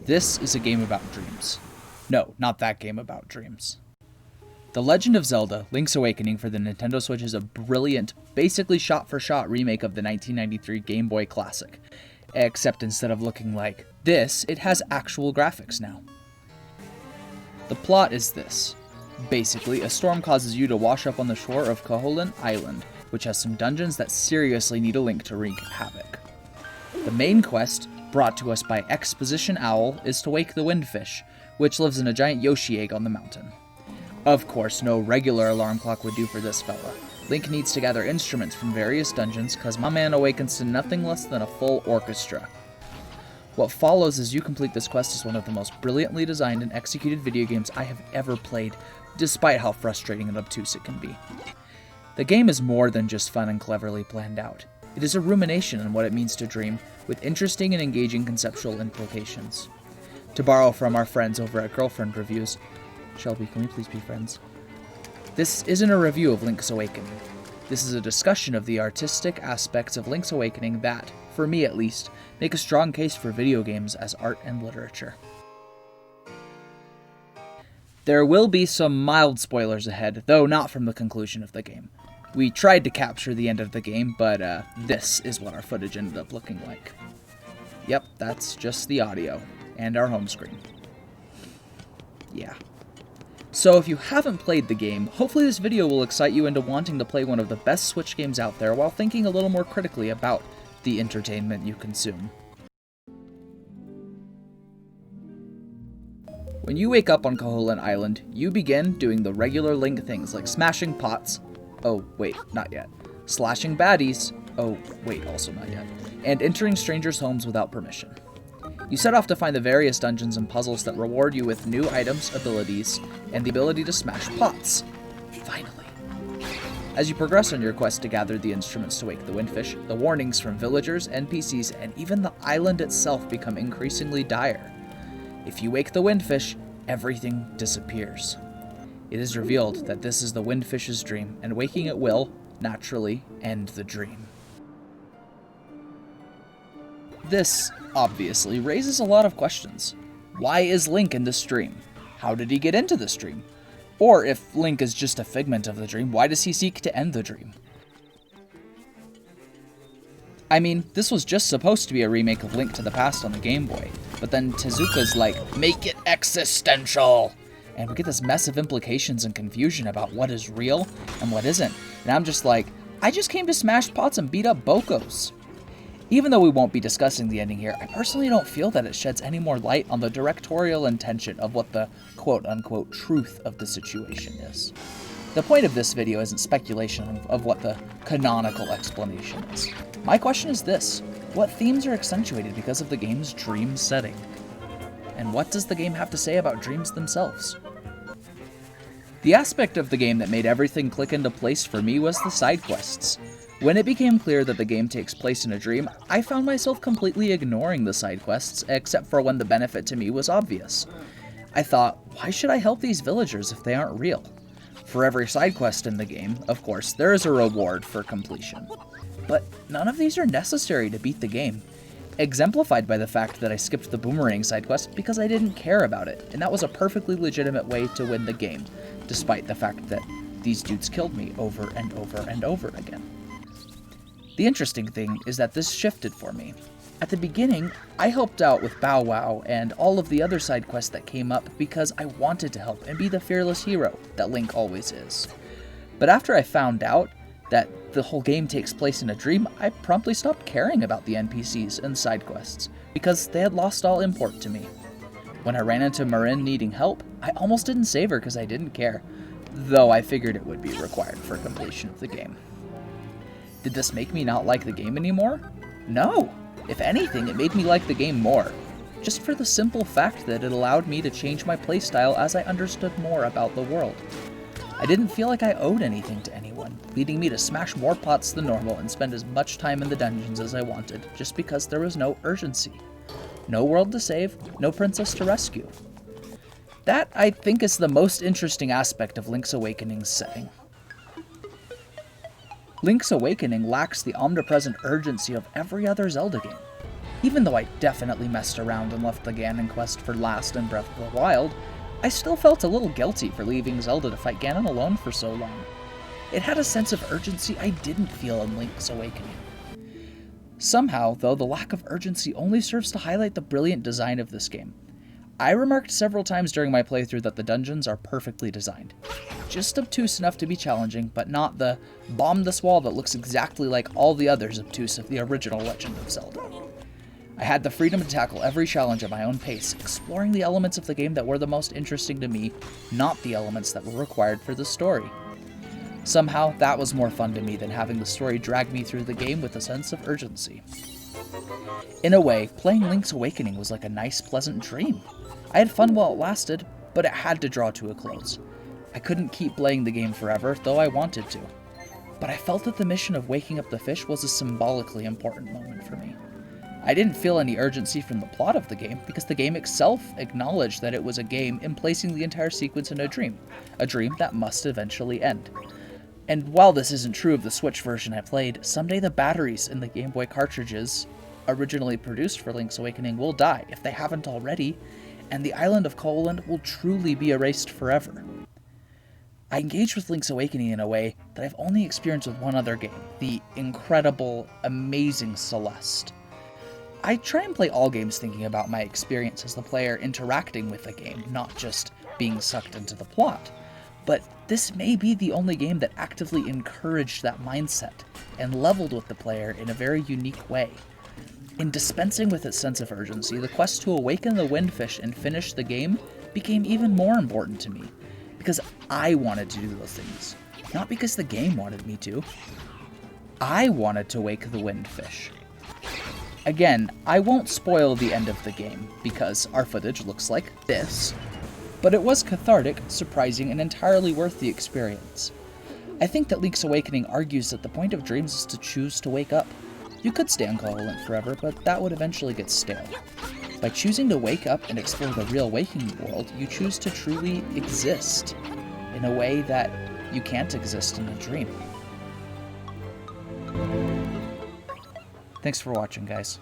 This is a game about dreams. No, not that game about dreams. The Legend of Zelda: Link's Awakening for the Nintendo Switch is a brilliant, basically shot-for-shot remake of the 1993 Game Boy Classic. Except instead of looking like this, it has actual graphics now. The plot is this. Basically, a storm causes you to wash up on the shore of Koholint Island, which has some dungeons that seriously need a Link to wreak havoc. The main quest, brought to us by Exposition Owl, is to wake the Windfish, which lives in a giant Yoshi egg on the mountain. Of course, no regular alarm clock would do for this fella. Link needs to gather instruments from various dungeons, cause my man awakens to nothing less than a full orchestra. What follows as you complete this quest is one of the most brilliantly designed and executed video games I have ever played, despite how frustrating and obtuse it can be. The game is more than just fun and cleverly planned out. It is a rumination on what it means to dream, with interesting and engaging conceptual implications. To borrow from our friends over at Girlfriend Reviews, Shelby, can we please be friends? This isn't a review of Link's Awakening. This is a discussion of the artistic aspects of Link's Awakening that, for me at least, make a strong case for video games as art and literature. There will be some mild spoilers ahead, though not from the conclusion of the game. We tried to capture the end of the game, but this is what our footage ended up looking like. Yep, that's just the audio, and our home screen. Yeah. So if you haven't played the game, hopefully this video will excite you into wanting to play one of the best Switch games out there while thinking a little more critically about the entertainment you consume. When you wake up on Koholint Island, you begin doing the regular Link things like smashing pots, oh wait, not yet, slashing baddies, oh wait, also not yet, and entering strangers' homes without permission. You set off to find the various dungeons and puzzles that reward you with new items, abilities, and the ability to smash pots. Finally. As you progress on your quest to gather the instruments to wake the Windfish, the warnings from villagers, NPCs, and even the island itself become increasingly dire. If you wake the Windfish, everything disappears. It is revealed that this is the Windfish's dream, and waking it will, naturally, end the dream. This, obviously, raises a lot of questions. Why is Link in this dream? How did he get into this dream? Or if Link is just a figment of the dream, why does he seek to end the dream? I mean, this was just supposed to be a remake of Link to the Past on the Game Boy, but then Tezuka's like, make it existential! And we get this mess of implications and confusion about what is real and what isn't. And I'm just like, I just came to smash pots and beat up bokos. Even though we won't be discussing the ending here, I personally don't feel that it sheds any more light on the directorial intention of what the quote-unquote truth of the situation is. The point of this video isn't speculation of what the canonical explanation is. My question is this: what themes are accentuated because of the game's dream setting? And what does the game have to say about dreams themselves? The aspect of the game that made everything click into place for me was the side quests. When it became clear that the game takes place in a dream, I found myself completely ignoring the side quests, except for when the benefit to me was obvious. I thought, why should I help these villagers if they aren't real? For every side quest in the game, of course, there is a reward for completion. But none of these are necessary to beat the game, exemplified by the fact that I skipped the boomerang side quest because I didn't care about it, and that was a perfectly legitimate way to win the game, despite the fact that these dudes killed me over and over and over again. The interesting thing is that this shifted for me. At the beginning, I helped out with Bow Wow and all of the other side quests that came up because I wanted to help and be the fearless hero that Link always is. But after I found out that the whole game takes place in a dream, I promptly stopped caring about the NPCs and side quests because they had lost all import to me. When I ran into Marin needing help, I almost didn't save her because I didn't care, though I figured it would be required for completion of the game. Did this make me not like the game anymore? No! If anything, it made me like the game more, just for the simple fact that it allowed me to change my playstyle as I understood more about the world. I didn't feel like I owed anything to anyone, leading me to smash more pots than normal and spend as much time in the dungeons as I wanted, just because there was no urgency. No world to save, no princess to rescue. That, I think, is the most interesting aspect of Link's Awakening's setting. Link's Awakening lacks the omnipresent urgency of every other Zelda game. Even though I definitely messed around and left the Ganon quest for last in Breath of the Wild, I still felt a little guilty for leaving Zelda to fight Ganon alone for so long. It had a sense of urgency I didn't feel in Link's Awakening. Somehow, though, the lack of urgency only serves to highlight the brilliant design of this game. I remarked several times during my playthrough that the dungeons are perfectly designed. Just obtuse enough to be challenging, but not the bomb this wall that looks exactly like all the others obtuse of the original Legend of Zelda. I had the freedom to tackle every challenge at my own pace, exploring the elements of the game that were the most interesting to me, not the elements that were required for the story. Somehow, that was more fun to me than having the story drag me through the game with a sense of urgency. In a way, playing Link's Awakening was like a nice, pleasant dream. I had fun while it lasted, but it had to draw to a close. I couldn't keep playing the game forever, though I wanted to. But I felt that the mission of waking up the fish was a symbolically important moment for me. I didn't feel any urgency from the plot of the game, because the game itself acknowledged that it was a game in placing the entire sequence in a dream that must eventually end. And while this isn't true of the Switch version I played, someday the batteries in the Game Boy cartridges originally produced for Link's Awakening will die, if they haven't already, and the island of Koland will truly be erased forever. I engaged with Link's Awakening in a way that I've only experienced with one other game, the incredible, amazing Celeste. I try and play all games thinking about my experience as the player interacting with the game, not just being sucked into the plot. But this may be the only game that actively encouraged that mindset and leveled with the player in a very unique way. In dispensing with its sense of urgency, the quest to awaken the windfish and finish the game became even more important to me, because I wanted to do those things, not because the game wanted me to. I wanted to wake the windfish. Again, I won't spoil the end of the game, because our footage looks like this, but it was cathartic, surprising, and entirely worth the experience. I think that Link's Awakening argues that the point of dreams is to choose to wake up. You could stay on Koland forever, but that would eventually get stale. By choosing to wake up and explore the real waking world, you choose to truly exist, in a way that you can't exist in a dream. Thanks for watching, guys.